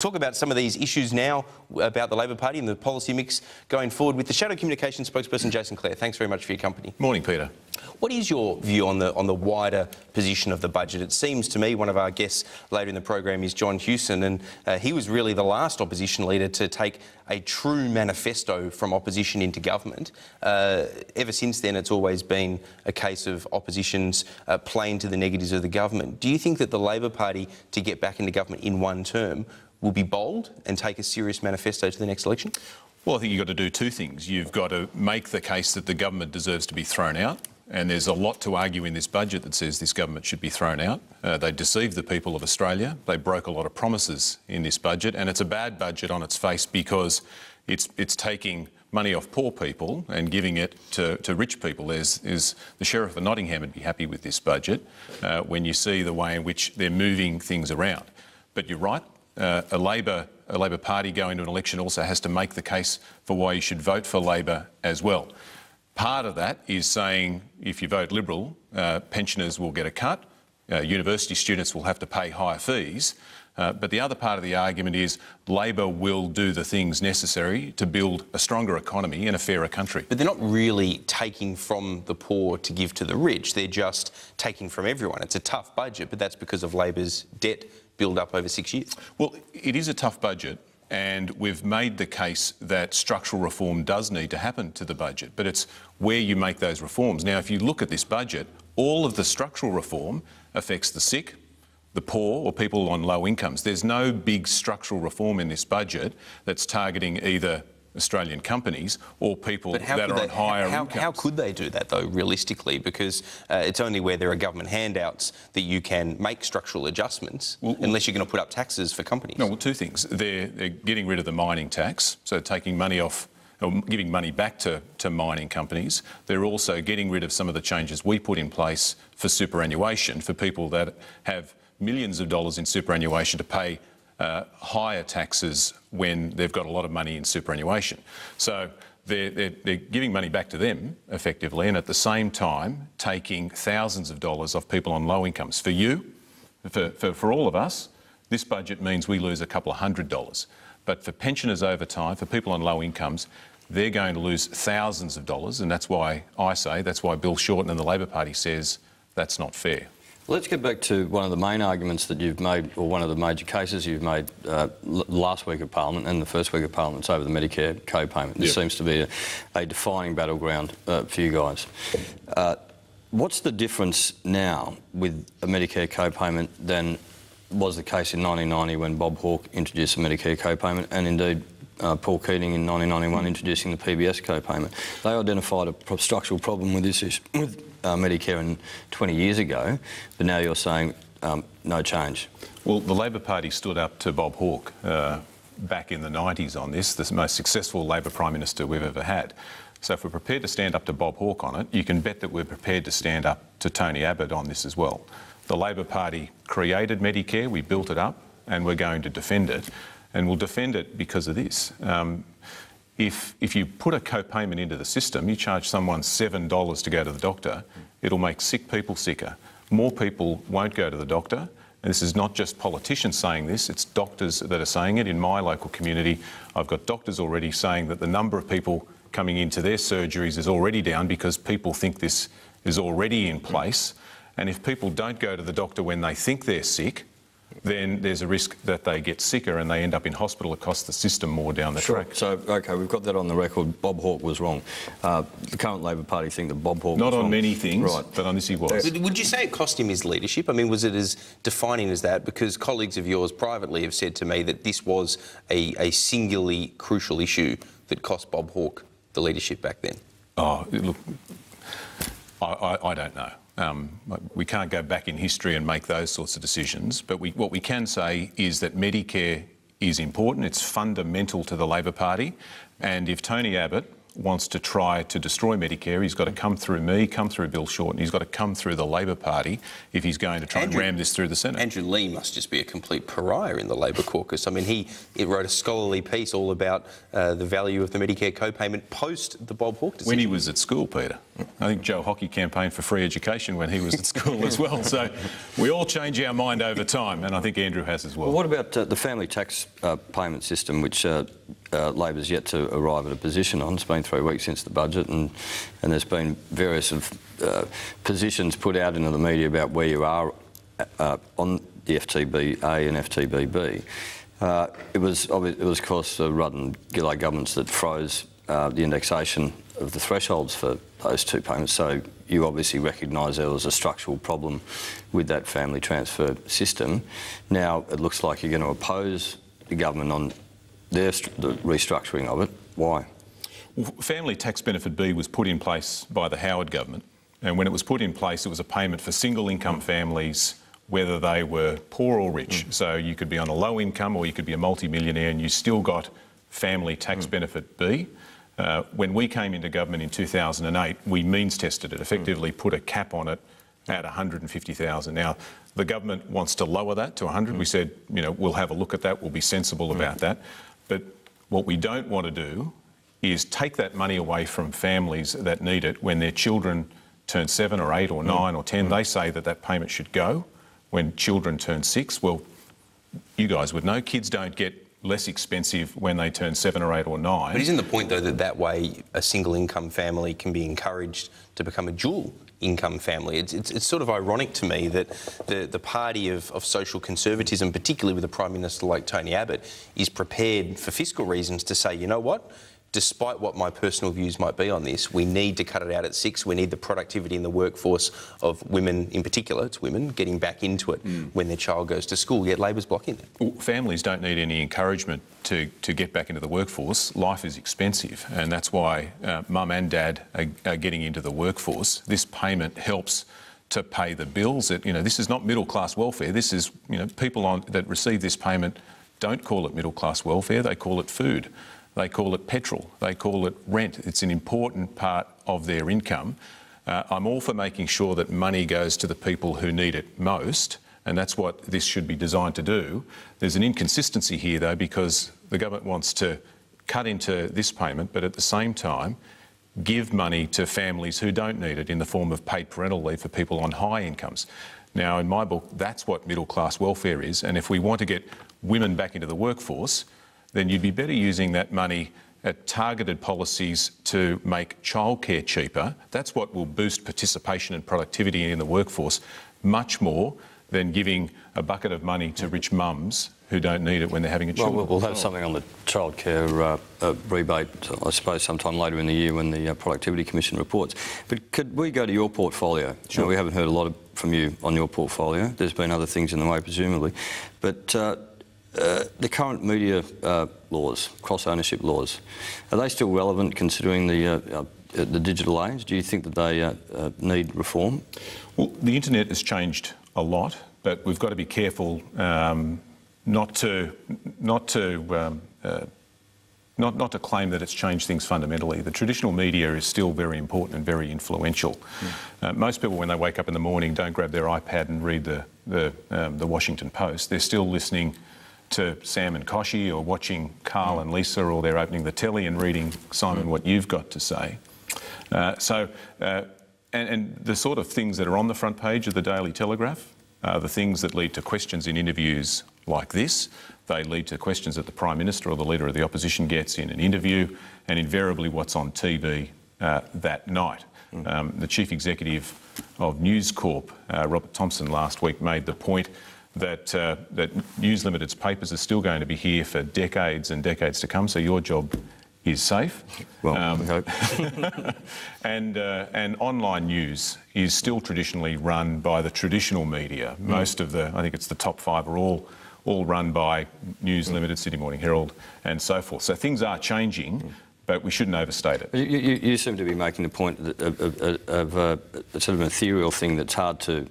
Talk about some of these issues now about the Labor Party and the policy mix going forward with the Shadow Communications spokesperson Jason Clare. Thanks very much for your company. Morning, Peter. What is your view on the wider position of the budget? It seems to me one of our guests later in the program is John Hewson, and he was really the last opposition leader to take a true manifesto from opposition into government. Ever since then, it's always been a case of oppositions playing to the negatives of the government. Do you think that the Labor Party, to get back into government in one term, will be bold and take a serious manifesto to the next election? Well, I think you've got to do two things. You've got to make the case that the government deserves to be thrown out, and there's a lot to argue in this budget that says this government should be thrown out. They deceived the people of Australia. They broke a lot of promises in this budget, and it's a bad budget on its face because it's taking money off poor people and giving it to rich people. The Sheriff of Nottingham would be happy with this budget when you see the way in which they're moving things around. But you're right. A Labor Party going to an election also has to make the case for why you should vote for Labor as well. Part of that is saying if you vote Liberal, pensioners will get a cut, university students will have to pay higher fees, but the other part of the argument is Labor will do the things necessary to build a stronger economy and a fairer country. But they're not really taking from the poor to give to the rich, they're just taking from everyone. It's a tough budget, but that's because of Labor's debt build up over 6 years. Well, it is a tough budget, and we've made the case that structural reform does need to happen to the budget, but it's where you make those reforms. Now, if you look at this budget, all of the structural reform affects the sick, the poor, or people on low incomes. There's no big structural reform in this budget that's targeting either Australian companies or people that are on higher incomes. How could they do that, though, realistically? Because it's only where there are government handouts that you can make structural adjustments, unless you're going to put up taxes for companies. No, well, two things. They're getting rid of the mining tax, so taking money off, or giving money back to mining companies. They're also getting rid of some of the changes we put in place for superannuation, for people that have millions of dollars in superannuation to pay higher taxes when they've got a lot of money in superannuation. So they're giving money back to them effectively, and at the same time taking thousands of dollars off people on low incomes. For you, for all of us, this budget means we lose a couple of $100. But for pensioners over time, for people on low incomes, they're going to lose thousands of dollars, and that's why Bill Shorten and the Labor Party says that's not fair. Let's get back to one of the main arguments that you've made, or one of the major cases you've made last week of Parliament and the first week of Parliament. It's over the Medicare co-payment. This seems to be a defining battleground for you guys. What's the difference now with a Medicare co-payment than was the case in 1990 when Bob Hawke introduced a Medicare co-payment, and indeed Paul Keating in 1991 introducing the PBS co-payment? They identified a structural problem with this issue, with Medicare 20 years ago, but now you're saying no change. Well, the Labor Party stood up to Bob Hawke back in the 90s on this, the most successful Labor Prime Minister we've ever had. So if we're prepared to stand up to Bob Hawke on it, you can bet that we're prepared to stand up to Tony Abbott on this as well. The Labor Party created Medicare, we built it up, and we're going to defend it. And we'll defend it because of this. If you put a co-payment into the system, you charge someone $7 to go to the doctor, it'll make sick people sicker. More people won't go to the doctor. And this is not just politicians saying this, it's doctors that are saying it. In my local community, I've got doctors already saying that the number of people coming into their surgeries is already down because people think this is already in place. And if people don't go to the doctor when they think they're sick, then there's a risk that they get sicker and they end up in hospital. It costs the system more down the track. So, OK, we've got that on the record. Bob Hawke was wrong. The current Labor Party think that Bob Hawke was wrong. Not on many things, right, but on this he was. Would you say it cost him his leadership? I mean, was it as defining as that? Because colleagues of yours privately have said to me that this was a singularly crucial issue that cost Bob Hawke the leadership back then. Oh, look, I don't know. We can't go back in history and make those sorts of decisions, but what we can say is that Medicare is important. It's fundamental to the Labor Party, and if Tony Abbott wants to try to destroy Medicare, he's got to come through me, come through Bill Shorten, he's got to come through the Labor Party if he's going to try and ram this through the Senate. Andrew Leigh must just be a complete pariah in the Labor caucus. I mean, he wrote a scholarly piece all about the value of the Medicare co-payment post the Bob Hawke decision. When he was at school, Peter. I think Joe Hockey campaigned for free education when he was at school as well. So we all change our mind over time, and I think Andrew has as well. Well, what about the family tax payment system, which Labor's yet to arrive at a position on? It's been 3 weeks since the budget, and there's been various positions put out into the media about where you are on the FTB-A and FTB-B. It was, of course, the Rudd and Gillard governments that froze the indexation of the thresholds for those two payments, so you obviously recognise there was a structural problem with that family transfer system. Now it looks like you're going to oppose the government on the restructuring of it. Why? Well, Family Tax Benefit B was put in place by the Howard government, and when it was put in place it was a payment for single income families, whether they were poor or rich. So you could be on a low income or you could be a multi-millionaire and you still got Family Tax Benefit B. When we came into government in 2008, we means tested it, effectively put a cap on it at 150,000. Now, the government wants to lower that to 100. We said, you know, we'll have a look at that, we'll be sensible about that. But what we don't want to do is take that money away from families that need it when their children turn 7 or 8 or 9 or 10. They say that that payment should go when children turn 6. Well, you guys would know, kids don't get less expensive when they turn 7 or 8 or 9. But isn't the point, though, that way a single income family can be encouraged to become a dual income family? It's sort of ironic to me that the party of social conservatism, particularly with a Prime Minister like Tony Abbott, is prepared for fiscal reasons to say, you know what, despite what my personal views might be on this, we need to cut it out at 6. We need the productivity in the workforce of women, in particular, it's women, getting back into it when their child goes to school, yet Labor's blocking it. Well, families don't need any encouragement to get back into the workforce. Life is expensive, and that's why mum and dad are getting into the workforce. This payment helps to pay the bills. You know, this is not middle-class welfare. This is, you know, people that receive this payment don't call it middle-class welfare, they call it food. They call it petrol, they call it rent. It's an important part of their income. I'm all for making sure that money goes to the people who need it most, and that's what this should be designed to do. There's an inconsistency here, though, because the government wants to cut into this payment, but at the same time give money to families who don't need it in the form of paid parental leave for people on high incomes. Now, in my book, that's what middle-class welfare is, and if we want to get women back into the workforce, then you'd be better using that money at targeted policies to make childcare cheaper. That's what will boost participation and productivity in the workforce much more than giving a bucket of money to rich mums who don't need it when they're having a child. Well, we'll have something on the childcare rebate, I suppose, sometime later in the year when the Productivity Commission reports. But could we go to your portfolio? Sure. Now, we haven't heard a lot from you on your portfolio. There's been other things in the way, presumably. But the current media laws, cross-ownership laws, are they still relevant considering the digital age? Do you think that they need reform? Well, the internet has changed a lot, but we've got to be careful not to claim that it's changed things fundamentally. The traditional media is still very important and very influential. Most people, when they wake up in the morning, don't grab their iPad and read the Washington Post. They're still listening to Sam and Koshy, or watching Carl and Lisa, or they're opening the telly and reading, Simon, what you've got to say. And the sort of things that are on the front page of the Daily Telegraph are the things that lead to questions in interviews like this. They lead to questions that the Prime Minister or the Leader of the Opposition gets in an interview, and invariably what's on TV that night. The Chief Executive of News Corp, Robert Thompson, last week made the point that News Limited's papers are still going to be here for decades and decades to come, so your job is safe. Well, we hope. And online news is still traditionally run by the traditional media. Most of I think it's the top 5 are all run by News Limited, Sydney Morning Herald and so forth. So things are changing, but we shouldn't overstate it. You seem to be making the point of a sort of an ethereal thing that's hard to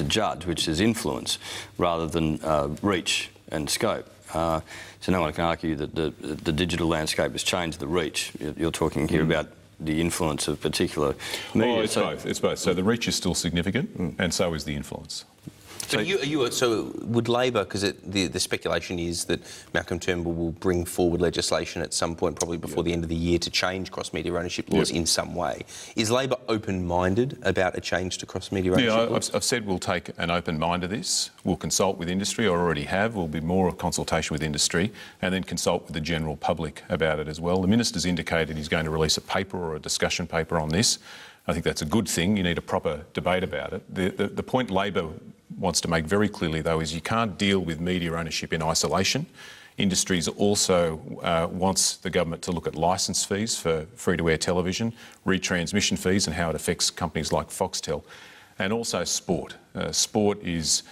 judge, which is influence, rather than reach and scope. So no one can argue that the digital landscape has changed the reach. You're talking here about the influence of particular media. Oh, it's both. So the reach is still significant, and so is the influence. So would Labor, because the speculation is that Malcolm Turnbull will bring forward legislation at some point, probably before the end of the year, to change cross-media ownership laws in some way. Is Labor open-minded about a change to cross-media ownership laws? I've said we'll take an open mind to this. We'll consult with industry, or already have. We'll be more of consultation with industry and then consult with the general public about it as well. The Minister's indicated he's going to release a paper or a discussion paper on this. I think that's a good thing. You need a proper debate about it. The point Labor wants to make very clearly, though, is you can't deal with media ownership in isolation. Industries also wants the government to look at licence fees for free-to-air television, retransmission fees and how it affects companies like Foxtel, and also sport. Sport is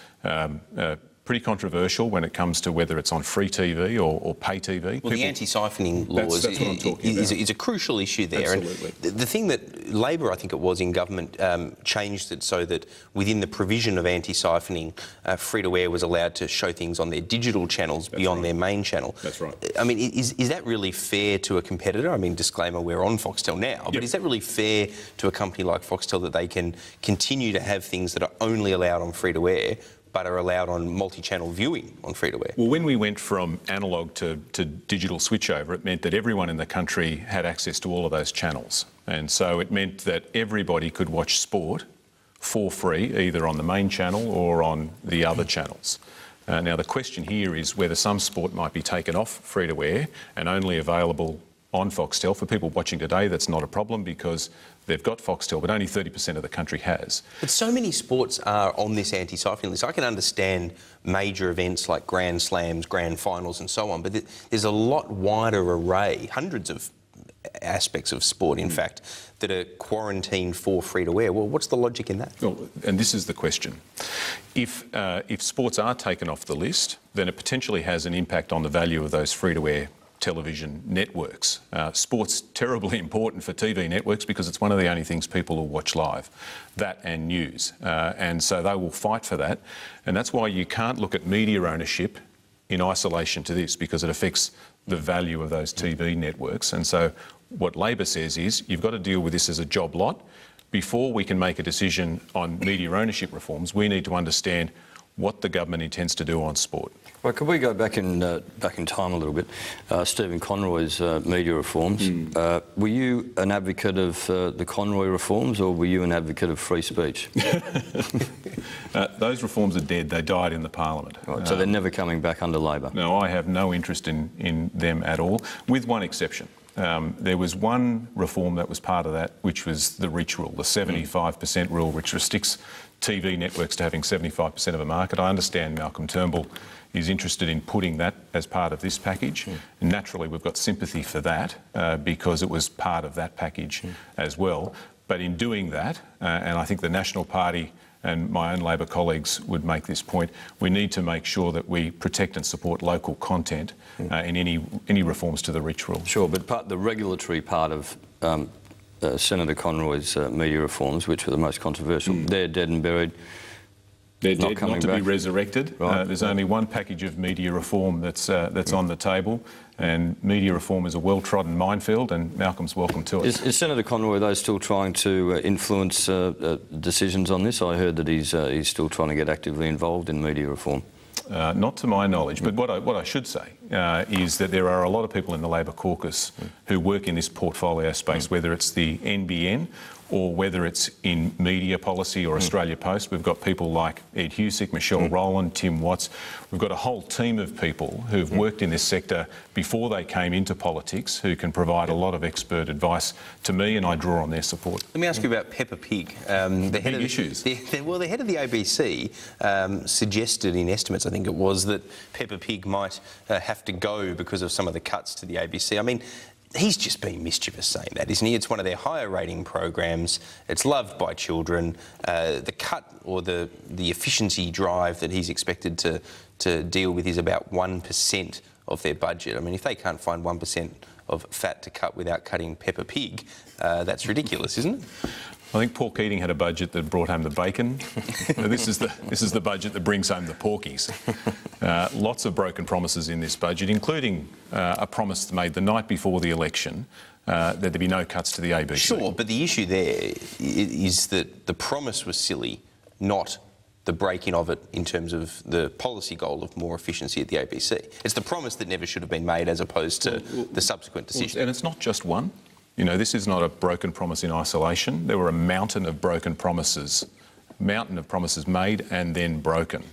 pretty controversial when it comes to whether it's on free TV or pay TV. Well, the anti-siphoning laws is a crucial issue there. Absolutely. And the thing that Labor, I think it was, in government changed it so that within the provision of anti-siphoning, free-to-air was allowed to show things on their digital channels beyond their main channel. That's right. I mean, is that really fair to a competitor? I mean, disclaimer, we're on Foxtel now, but is that really fair to a company like Foxtel that they can continue to have things that are only allowed on free-to-air but are allowed on multi-channel viewing on free-to-air? Well, when we went from analogue to digital switchover, it meant that everyone in the country had access to all of those channels. And so it meant that everybody could watch sport for free, either on the main channel or on the other channels. Now, the question here is whether some sport might be taken off free-to-air and only available on Foxtel. For people watching today, that's not a problem because they've got Foxtel, but only 30% of the country has. But so many sports are on this anti-siphoning list. I can understand major events like Grand Slams, Grand Finals and so on, but there's a lot wider array, hundreds of aspects of sport, in fact, that are quarantined for free-to-air. Well, what's the logic in that? Well, and this is the question. If sports are taken off the list, then it potentially has an impact on the value of those free-to-air television networks. Sport's terribly important for TV networks because it's one of the only things people will watch live, that and news. And so they will fight for that. And that's why you can't look at media ownership in isolation to this, because it affects the value of those TV networks. And so what Labor says is you've got to deal with this as a job lot. Before we can make a decision on media ownership reforms, we need to understand what the government intends to do on sport. Well, could we go back in time a little bit? Stephen Conroy's media reforms. Were you an advocate of the Conroy reforms, or were you an advocate of free speech? Those reforms are dead. They died in the Parliament. Right, so they're never coming back under Labor? No, I have no interest in them at all, with one exception. There was one reform that was part of that, which was the reach rule, the 75% rule, which restricts TV networks to having 75% of a market. I understand Malcolm Turnbull is interested in putting that as part of this package. And naturally, we've got sympathy for that because it was part of that package as well. But in doing that, and I think the National Party and my own Labor colleagues would make this point, we need to make sure that we protect and support local content in any reforms to the reach rule. Sure, but the regulatory part of Senator Conroy's media reforms, which were the most controversial, they're dead and buried. They're dead, not to be resurrected. Right. There's only one package of media reform that's on the table, and media reform is a well-trodden minefield, and Malcolm's welcome to it. Is Senator Conroy, though, still trying to influence decisions on this? I heard that he's still trying to get actively involved in media reform. Not to my knowledge, but what I should say is that there are a lot of people in the Labor caucus who work in this portfolio space, whether it's the NBN or whether it's in media policy or Australia Post. We've got people like Ed Husick, Michelle Rowland, Tim Watts. We've got a whole team of people who've worked in this sector before they came into politics, who can provide a lot of expert advice to me, and I draw on their support. Let me ask you about Peppa Pig. The head of the ABC suggested in estimates, I think it was, that Peppa Pig might have to go because of some of the cuts to the ABC. I mean, he's just being mischievous saying that, isn't he? It's one of their higher rating programs. It's loved by children. The cut or the efficiency drive that he's expected to deal with is about 1% of their budget. I mean, if they can't find 1% of fat to cut without cutting Peppa Pig, that's ridiculous, isn't it? I think Paul Keating had a budget that brought home the bacon. This is the budget that brings home the porkies. Lots of broken promises in this budget, including a promise made the night before the election that there'd be no cuts to the ABC. Sure, but the issue there is that the promise was silly, not the breaking of it in terms of the policy goal of more efficiency at the ABC. It's the promise that never should have been made as opposed to the subsequent decision. And it's not just one. You know, this is not a broken promise in isolation. There were a mountain of broken promises, made and then broken.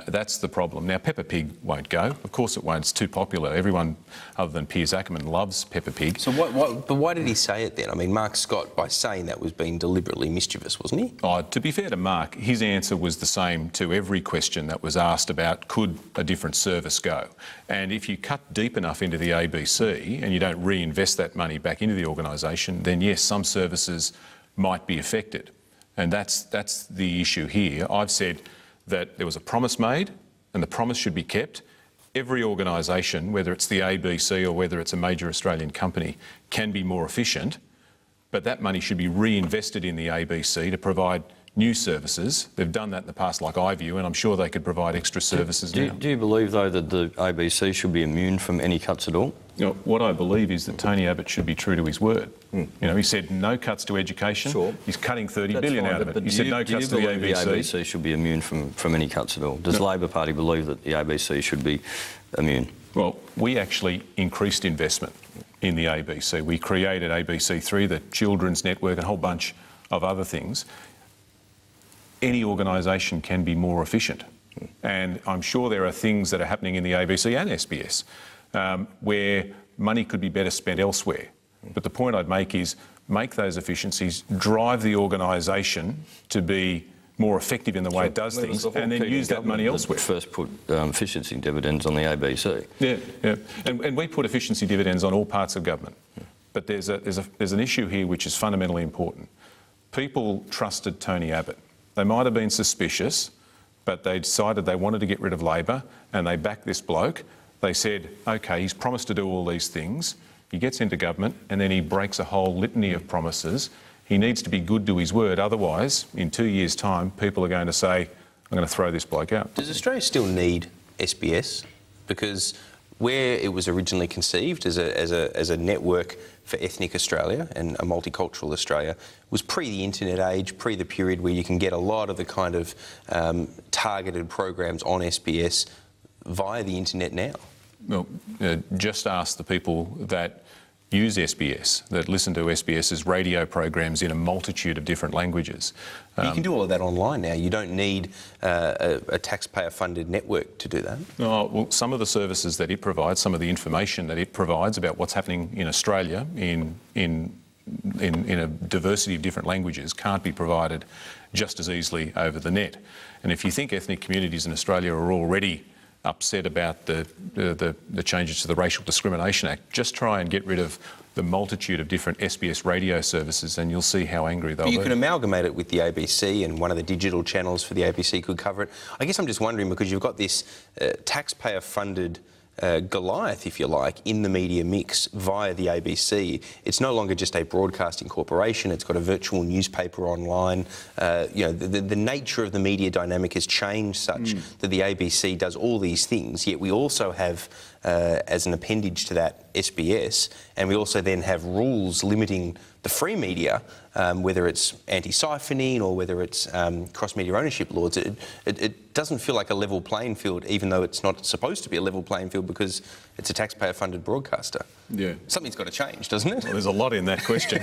That's the problem. Now, Peppa Pig won't go. Of course it won't. It's too popular. Everyone other than Piers Ackerman loves Peppa Pig. So but why did he say it then? I mean, Mark Scott, by saying that, was being deliberately mischievous, wasn't he? Oh, to be fair to Mark, his answer was the same to every question that was asked about could a different service go. And if you cut deep enough into the ABC and you don't reinvest that money back into the organisation, then yes, some services might be affected. And that's the issue here. I've said that there was a promise made and the promise should be kept. Every organisation, whether it's the ABC or whether it's a major Australian company, can be more efficient, but that money should be reinvested in the ABC to provide new services. They've done that in the past, like iView, and I'm sure they could provide extra services now. Do you believe, though, that the ABC should be immune from any cuts at all? You know, what I believe is that Tony Abbott should be true to his word. You know, he said no cuts to education. Sure. He's cutting $30 billion out of it. He said no cuts to the ABC. Do you believe the ABC should be immune from any cuts at all? Does the Labor Party believe that the ABC should be immune? Well, we actually increased investment in the ABC. We created ABC3, the Children's Network, and a whole bunch of other things. Any organisation can be more efficient. And I'm sure there are things that are happening in the ABC and SBS where money could be better spent elsewhere. But the point I'd make is make those efficiencies, drive the organisation to be more effective in the way it does things, and then use that money elsewhere. First put efficiency dividends on the ABC. Yeah. And we put efficiency dividends on all parts of government. But there's an issue here which is fundamentally important. People trusted Tony Abbott. They might have been suspicious, but they decided they wanted to get rid of Labor and they backed this bloke. They said, OK, he's promised to do all these things. He gets into government and then he breaks a whole litany of promises. He needs to be good to his word. Otherwise, in 2 years' time, people are going to say, I'm going to throw this bloke out. Does Australia still need SBS? Because where it was originally conceived as a network for ethnic Australia and a multicultural Australia was pre the internet age, pre the period where you can get a lot of the kind of targeted programs on SBS via the internet now. Well, just ask the people that use SBS, that listen to SBS's radio programs in a multitude of different languages. You can do all of that online now. You don't need a taxpayer-funded network to do that. Oh, well, some of the services that it provides, some of the information that it provides about what's happening in Australia in a diversity of different languages can't be provided just as easily over the net. And if you think ethnic communities in Australia are already upset about the changes to the Racial Discrimination Act, just try and get rid of the multitude of different SBS radio services and you'll see how angry they'll be. You can amalgamate it with the ABC and one of the digital channels for the ABC could cover it. I guess I'm just wondering, because you've got this taxpayer-funded Goliath, if you like, in the media mix via the ABC. It's no longer just a broadcasting corporation. It's got a virtual newspaper online. You know, the nature of the media dynamic has changed such that the ABC does all these things, yet we also have, as an appendage to that, SBS, and we also then have rules limiting the free media, whether it's anti-siphoning or whether it's cross-media ownership laws. It doesn't feel like a level playing field, even though it's not supposed to be a level playing field because it's a taxpayer-funded broadcaster. Yeah. Something's got to change, doesn't it? Well, there's a lot in that question.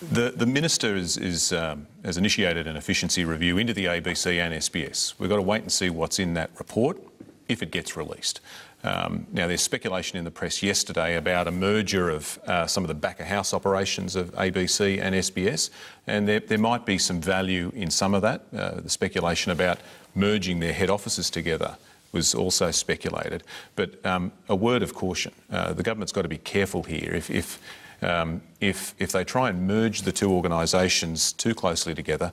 The Minister has initiated an efficiency review into the ABC and SBS. We've got to wait and see what's in that report if it gets released. Now, there's speculation in the press yesterday about a merger of some of the back-of-house operations of ABC and SBS, and there might be some value in some of that. The speculation about merging their head offices together was also speculated. But a word of caution, the government's got to be careful here. If they try and merge the two organisations too closely together,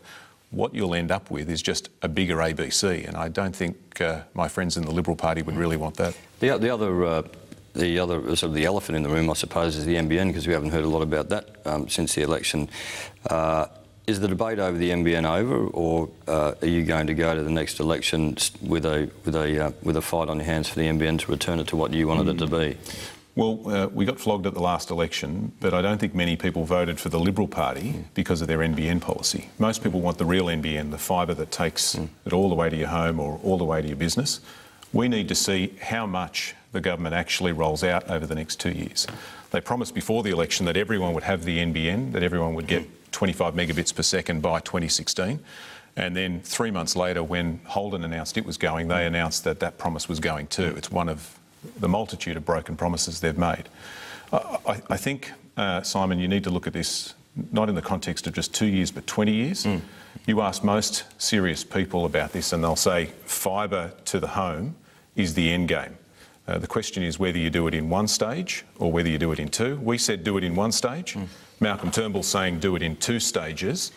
what you'll end up with is just a bigger ABC, and I don't think my friends in the Liberal Party would really want that. The other sort of the elephant in the room, I suppose, is the NBN, because we haven't heard a lot about that since the election. Is the debate over the NBN over, or are you going to go to the next election with a fight on your hands for the NBN to return it to what you wanted it to be? Well, we got flogged at the last election, but I don't think many people voted for the Liberal Party because of their NBN policy. Most people want the real NBN, the fibre that takes it all the way to your home or all the way to your business. We need to see how much the government actually rolls out over the next 2 years. They promised before the election that everyone would have the NBN, that everyone would get 25 megabits per second by 2016. And then 3 months later, when Holden announced it was going, they announced that that promise was going too. It's one of the multitude of broken promises they've made. I think, Simon, you need to look at this not in the context of just 2 years, but 20 years. You ask most serious people about this and they'll say fibre to the home is the end game. The question is whether you do it in one stage or whether you do it in two. We said do it in one stage. Malcolm Turnbull's saying do it in 2 stages.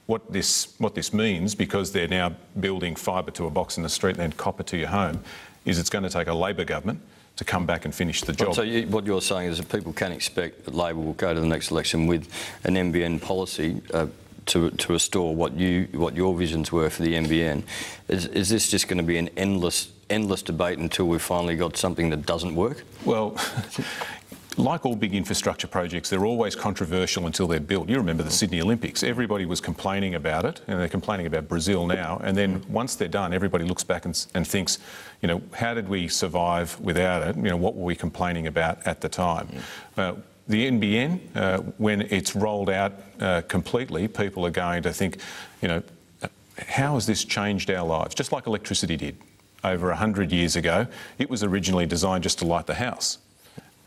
What this means, because they're now building fibre to a box in the street and then copper to your home, is it's going to take a Labor government to come back and finish the job. So what you're saying is that people can expect that Labor will go to the next election with an NBN policy to restore what your visions were for the NBN. Is this just going to be an endless debate until we've finally got something that doesn't work? Well, like all big infrastructure projects, they're always controversial until they're built. You remember the Sydney Olympics. Everybody was complaining about it, and they're complaining about Brazil now. And then once they're done, everybody looks back and thinks, you know, how did we survive without it? You know, what were we complaining about at the time? The NBN, when it's rolled out completely, people are going to think, you know, how has this changed our lives? Just like electricity did over 100 years ago. It was originally designed just to light the house.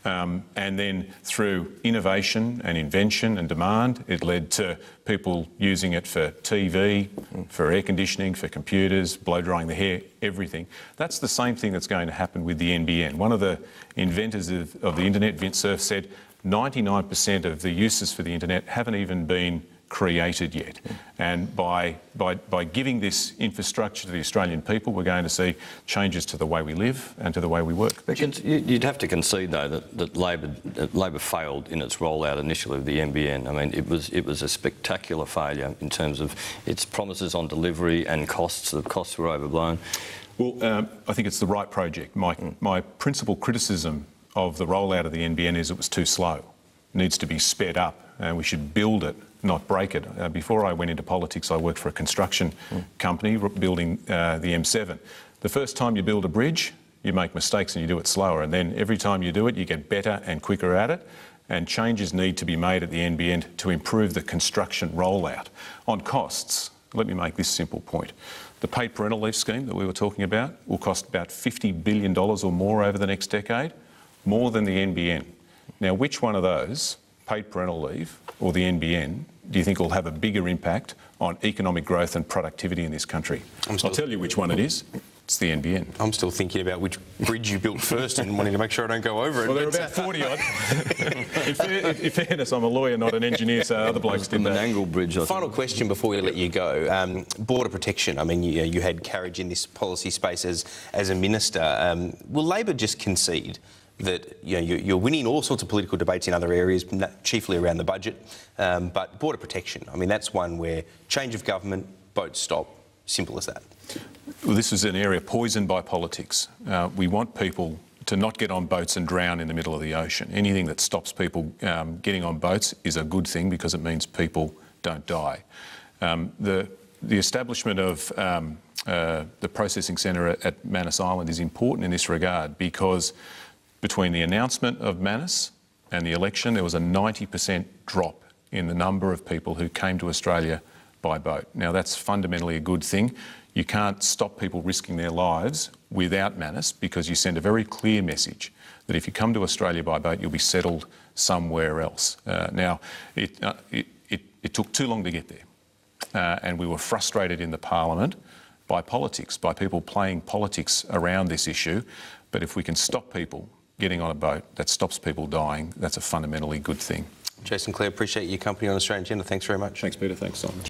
And then through innovation and invention and demand, it led to people using it for TV, for air conditioning, for computers, blow-drying the hair, everything. That's the same thing that's going to happen with the NBN. One of the inventors of the internet, Vint Cerf, said 99% of the uses for the internet haven't even been created yet. And by giving this infrastructure to the Australian people, we're going to see changes to the way we live and to the way we work. But you'd have to concede, though, that Labor failed in its rollout initially of the NBN. I mean, it was a spectacular failure in terms of its promises on delivery and costs. The costs were overblown. Well, I think it's the right project. My principal criticism of the rollout of the NBN is it was too slow. It needs to be sped up, and we should build it, not break it. Before I went into politics, I worked for a construction company building the M7. The first time you build a bridge, you make mistakes and you do it slower, and then every time you do it, you get better and quicker at it, and changes need to be made at the NBN to improve the construction rollout. On costs, let me make this simple point. The paid parental leave scheme that we were talking about will cost about $50 billion or more over the next decade, more than the NBN. Now, which one of those, paid parental leave or the NBN, do you think will have a bigger impact on economic growth and productivity in this country? I'll tell you which one it is. It's the NBN. I'm still thinking about which bridge you built first and wanting to make sure I don't go over it. Well, there are about 40 odd. In fairness, I'm a lawyer, not an engineer, so other blokes did that. An angle bridge. Final question before we let you go. Border protection. I mean, you had carriage in this policy space as a minister. Will Labor just concede that you're winning all sorts of political debates in other areas, chiefly around the budget, but border protection, I mean, that's one where change of government, boats stop, simple as that. Well, this is an area poisoned by politics. We want people to not get on boats and drown in the middle of the ocean. Anything that stops people getting on boats is a good thing because it means people don't die. The establishment of the processing centre at Manus Island is important in this regard because between the announcement of Manus and the election, there was a 90% drop in the number of people who came to Australia by boat. Now, that's fundamentally a good thing. You can't stop people risking their lives without Manus because you send a very clear message that if you come to Australia by boat, you'll be settled somewhere else. Now, it took too long to get there, and we were frustrated in the Parliament by politics, by people playing politics around this issue. But if we can stop people getting on a boat that stops people dying, that's a fundamentally good thing. Jason, Clare, appreciate your company on Australian Agenda. Thanks very much. Thanks, Peter. Thanks, Simon.